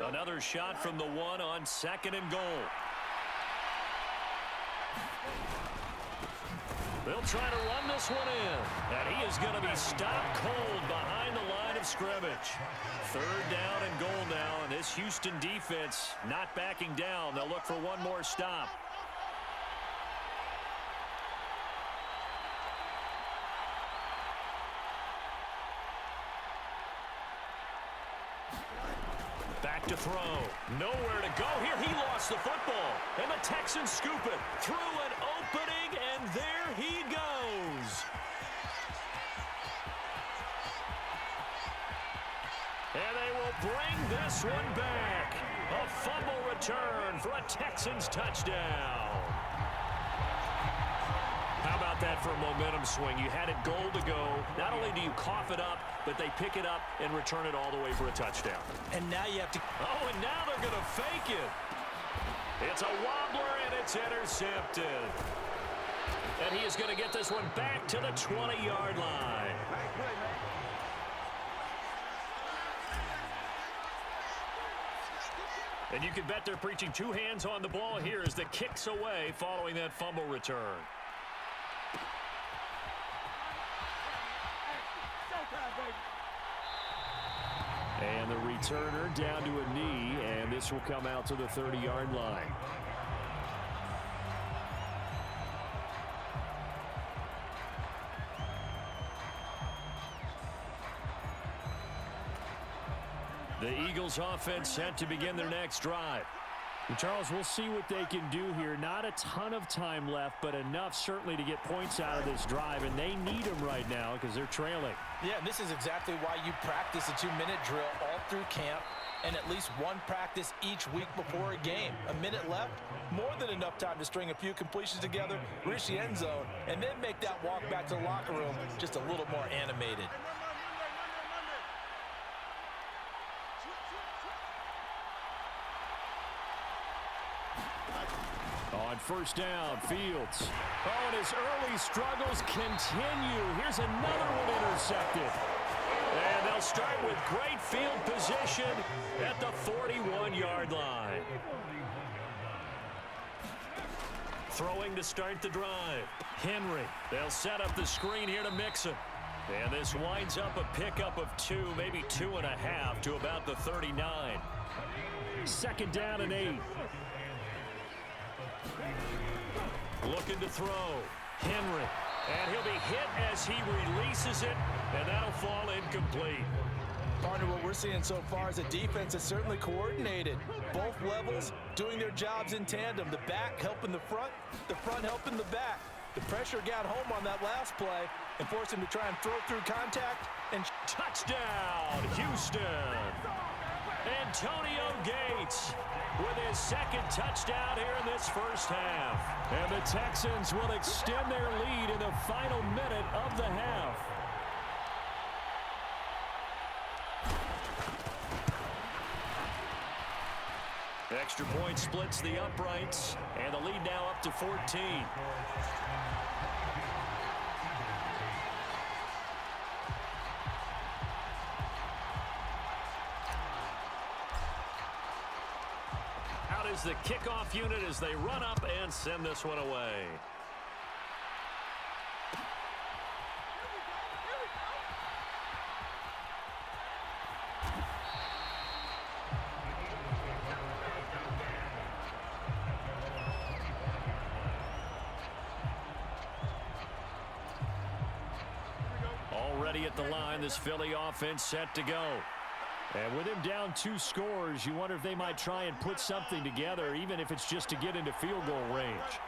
Another shot from the one on 2nd and goal. They'll try to run this one in. And he is going to be stopped cold behind the line of scrimmage. 3rd down and goal now, and this Houston defense not backing down. They'll look for one more stop. Back to throw. Nowhere to go here. He lost the football. And the Texans scoop it through an opening, and there he goes. And they will bring this one back. A fumble return for a Texans touchdown. How about that for a momentum swing? You had it goal to go. Not only do you cough it up, but they pick it up and return it all the way for a touchdown. And now you have to... Oh, and now they're going to fake it. It's a wobbler, and it's intercepted. And he is going to get this one back to the 20-yard line. And you can bet they're preaching 2 hands on the ball here as the kick's away following that fumble return. And the returner down to a knee, and this will come out to the 30-yard line. The Eagles offense set to begin their next drive. And Charles, we'll see what they can do here. Not a ton of time left, but enough certainly to get points out of this drive, and they need them right now because they're trailing. Yeah, this is exactly why you practice a 2-minute drill all through camp and at least one practice each week before a game. A minute left, more than enough time to string a few completions together, reach the end zone, and then make that walk back to the locker room just a little more animated. On 1st down, Fields. Oh, and his early struggles continue. Here's another one intercepted. And they'll start with great field position at the 41-yard line. Throwing to start the drive. Henry. They'll set up the screen here to Mixon. And this winds up a pickup of 2, maybe 2.5 to about the 39. 2nd down and 8. Looking to throw. Henry. And he'll be hit as he releases it, and that'll fall incomplete. Partner, what we're seeing so far is a defense that's certainly coordinated. Both levels doing their jobs in tandem. The back helping the front helping the back. The pressure got home on that last play and forced him to try and throw through contact. And touchdown, Houston. Antonio Gates with his 2nd touchdown here in this first half. And the Texans will extend their lead in the final minute of the half. Extra point splits the uprights, and the lead now up to 14. Is the kickoff unit as they run up and send this one away. Already at the line, this Philly offense set to go. And with him down 2 scores, you wonder if they might try and put something together, even if it's just to get into field goal range.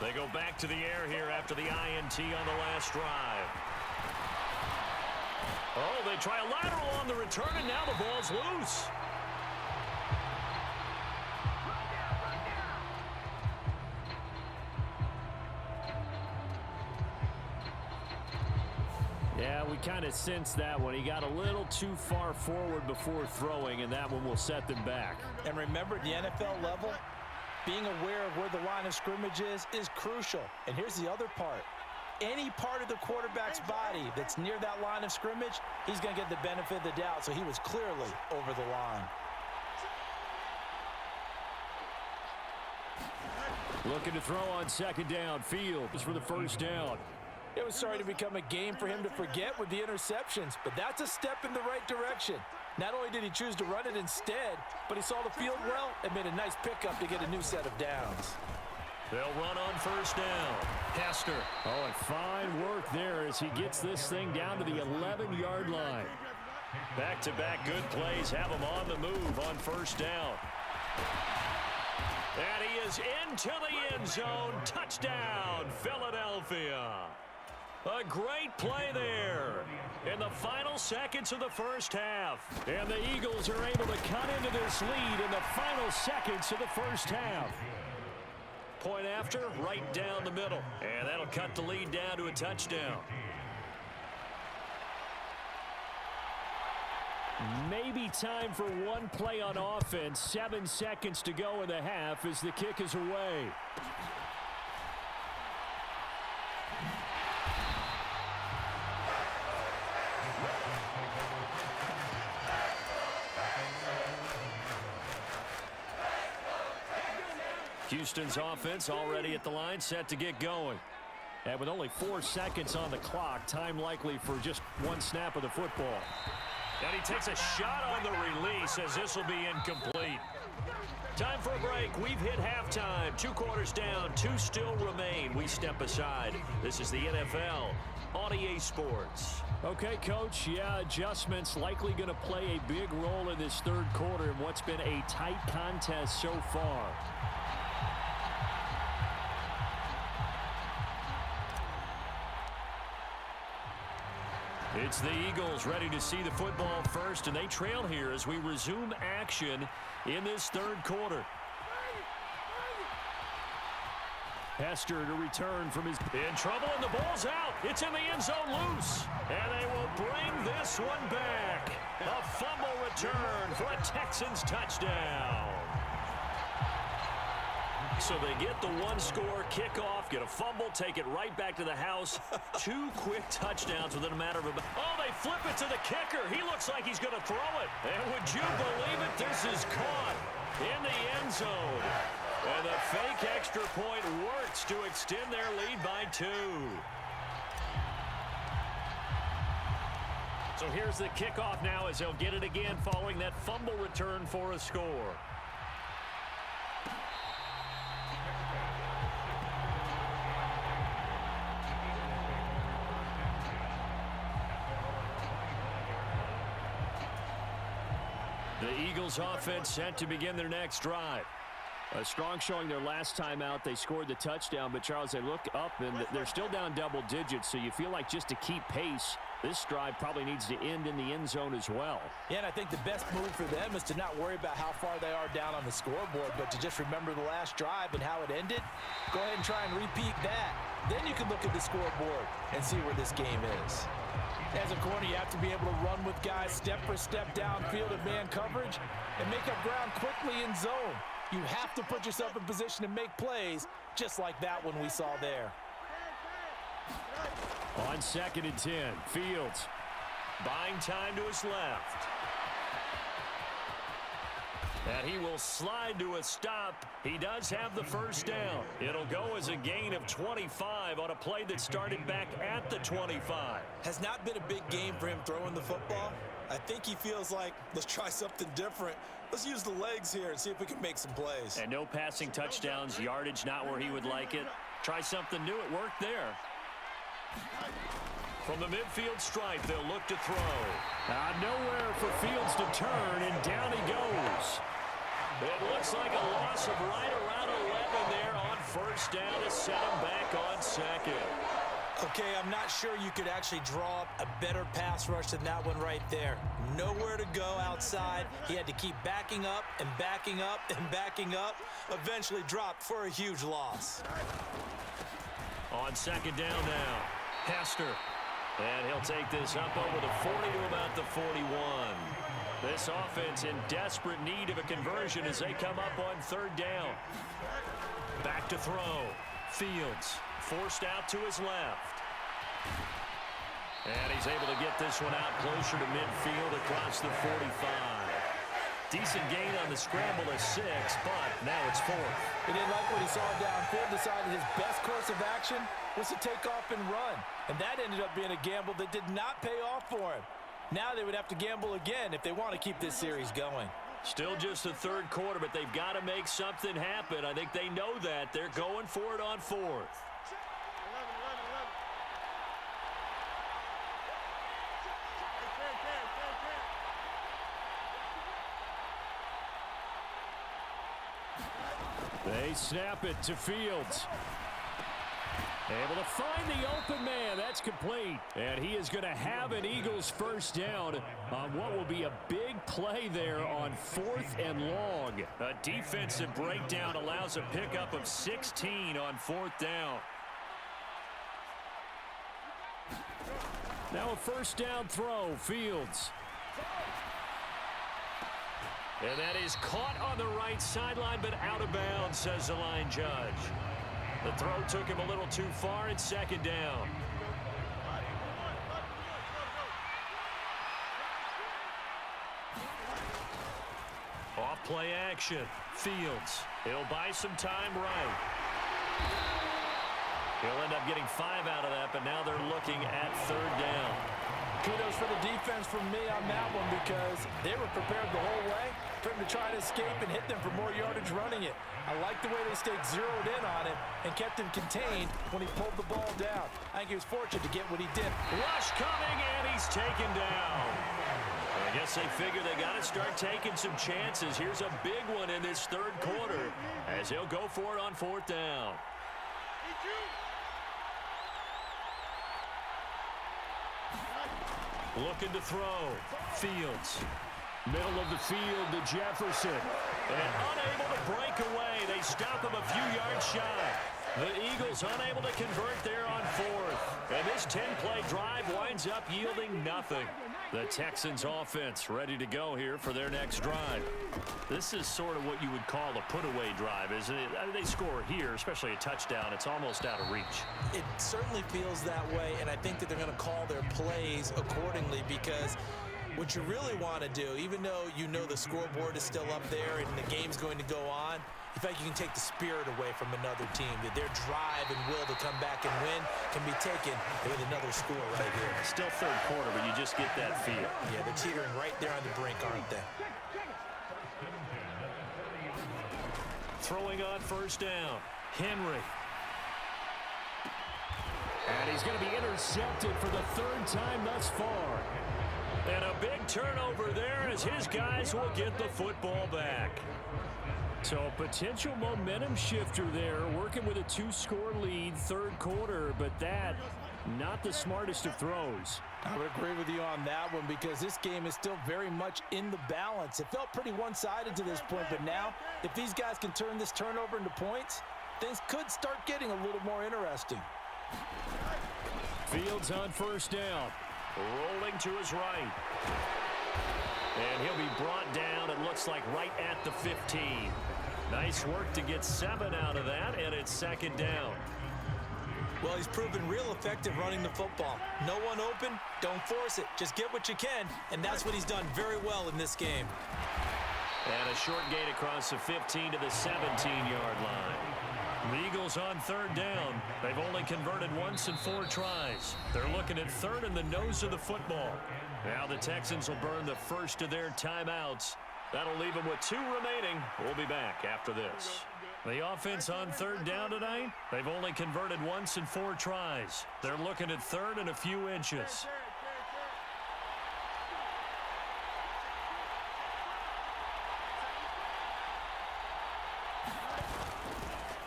They go back to the air here after the INT on the last drive. Oh, they try a lateral on the return, and now the ball's loose. Yeah, we kind of sensed that one. He got a little too far forward before throwing, and that one will set them back. And remember, at the NFL level, being aware of where the line of scrimmage is crucial. And here's the other part. any part of the quarterback's body that's near that line of scrimmage, he's going to get the benefit of the doubt, so he was clearly over the line. Looking to throw on second down. Fields for the first down. It was starting to become a game for him to forget with the interceptions, but that's a step in the right direction. Not only did he choose to run it instead, but he saw the field well and made a nice pickup to get a new set of downs. They'll run on first down. Hester. Oh, and fine work there as he gets this thing down to the 11-yard line. Back-to-back good plays have him on the move on first down. And he is into the end zone. Touchdown, Philadelphia. A great play there in the final seconds of the first half. And the Eagles are able to cut into this lead in the final seconds of the first half. Point after, right down the middle. And that'll cut the lead down to a touchdown. Maybe time for one play on offense. 7 seconds to go in the half as the kick is away. Houston's offense already at the line, set to get going. And with only 4 seconds on the clock, time likely for just one snap of the football. And he takes a shot on the release as this will be incomplete. Time for a break. We've hit halftime. 2 quarters down, 2 still remain. We step aside. This is the NFL on EA Sports. Okay, Coach, yeah, adjustments likely going to play a big role in this third quarter in what's been a tight contest so far. It's the Eagles ready to see the football first, and they trail here as we resume action in this third quarter. Hester to return from his... In trouble, and the ball's out. It's in the end zone loose. And they will bring this one back. A fumble return for a Texans touchdown. So they get the 1-score kickoff, get a fumble, take it right back to the house. 2 quick touchdowns within a matter of a... Oh, they flip it to the kicker. He looks like he's going to throw it. And would you believe it? This is caught in the end zone. And the fake extra point works to extend their lead by 2. So here's the kickoff now as they'll get it again following that fumble return for a score. The Eagles offense set to begin their next drive. A strong showing their last time out. They scored the touchdown, but Charles, they look up and they're still down double digits, so you feel like just to keep pace, this drive probably needs to end in the end zone as well. Yeah, and I think the best move for them is to not worry about how far they are down on the scoreboard, but to just remember the last drive and how it ended. Go ahead and try and repeat that. Then you can look at the scoreboard and see where this game is. As a corner, you have to be able to run with guys step for step downfield in man coverage and make up ground quickly in zone. You have to put yourself in position to make plays, just like that one we saw there. On 2nd and 10, Fields. Buying time to his left. And he will slide to a stop. He does have the first down. It'll go as a gain of 25 on a play that started back at the 25. Has not been a big game for him throwing the football. I think he feels like, let's try something different. Let's use the legs here and see if we can make some plays. And no passing touchdowns, yardage not where he would like it. Try something new. It worked there. From the midfield stripe, they'll look to throw. Nowhere for Fields to turn, and down he goes. It looks like a loss of right around 11 there on first down to set him back on second. Okay, I'm not sure you could actually draw up a better pass rush than that one right there. Nowhere to go outside. He had to keep backing up and backing up and backing up. Eventually dropped for a huge loss. On second down now, Hester. And he'll take this up over the 40 to about the 41. This offense in desperate need of a conversion as they come up on third down. Back to throw. Fields forced out to his left. And he's able to get this one out closer to midfield across the 45. Decent gain on the scramble to 6, but now it's 4th. He didn't like what he saw downfield, decided his best course of action was to take off and run. And that ended up being a gamble that did not pay off for him. Now they would have to gamble again if they want to keep this series going. Still just the 3rd quarter, but they've got to make something happen. I think they know that. They're going for it on 4th. They snap it to Fields. Able to find the open man. That's complete. And he is going to have an Eagles first down on what will be a big play there on 4th and long. A defensive breakdown allows a pickup of 16 on 4th down. Now a first down throw. Fields. And that is caught on the right sideline, but out of bounds, says the line judge. The throw took him a little too far. It's 2nd down. Off play action. Fields. He'll buy some time right. He'll end up getting 5 out of that, but now they're looking at 3rd down. Kudos for the defense from me on that one because they were prepared the whole way for him to try to escape and hit them for more yardage running it. I like the way they stayed zeroed in on it and kept him contained when he pulled the ball down. I think he was fortunate to get what he did. Rush coming, and he's taken down. I guess they figure they got to start taking some chances. Here's a big one in this 3rd quarter as he'll go for it on 4th down. Looking to throw. Fields. Middle of the field to Jefferson. And unable to break away. They stop him a few yards shy. The Eagles unable to convert there on 4th. And this 10-play drive winds up yielding nothing. The Texans offense ready to go here for their next drive. This is sort of what you would call a put-away drive, isn't it? I mean, they score here, especially a touchdown. It's almost out of reach. It certainly feels that way, and I think that they're going to call their plays accordingly because what you really want to do, even though you know the scoreboard is still up there and the game's going to go on, you feel like you can take the spirit away from another team, that their drive and will to come back and win can be taken with another score right here. Still 3rd quarter, but you just get that feel. Yeah, they're teetering right there on the brink, aren't they? Throwing on 1st down. Henry. And he's going to be intercepted for the 3rd time thus far. And a big turnover there as his guys will get the football back. So a potential momentum shifter there, working with a 2-score lead, 3rd quarter, but that, not the smartest of throws. I would agree with you on that one because this game is still very much in the balance. It felt pretty one-sided to this point, but now, if these guys can turn this turnover into points, things could start getting a little more interesting. Fields on 1st down. Rolling to his right. And he'll be brought down, it looks like, right at the 15. Nice work to get 7 out of that, and it's 2nd down. Well, he's proven real effective running the football. No one open, don't force it. Just get what you can, and that's what he's done very well in this game. And a short gain across the 15 to the 17-yard line. The Eagles on 3rd down. They've only converted once in 4 tries. They're looking at 3rd in the nose of the football. Now the Texans will burn the first of their timeouts. That'll leave them with 2 remaining. We'll be back after this. The offense on 3rd down tonight, they've only converted once in 4 tries. They're looking at 3rd and a few inches.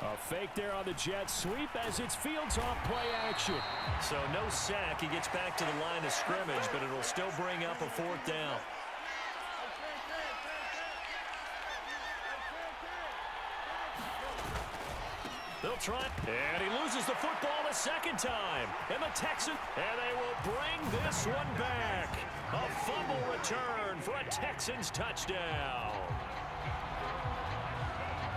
A fake there on the jet sweep as it's Fields off play action. So no sack. He gets back to the line of scrimmage, but it'll still bring up a 4th down. They'll try, and he loses the football a 2nd time. And the Texans, and they will bring this one back. A fumble return for a Texans touchdown.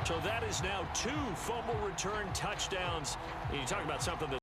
So that is now 2 fumble return touchdowns. You talk about something that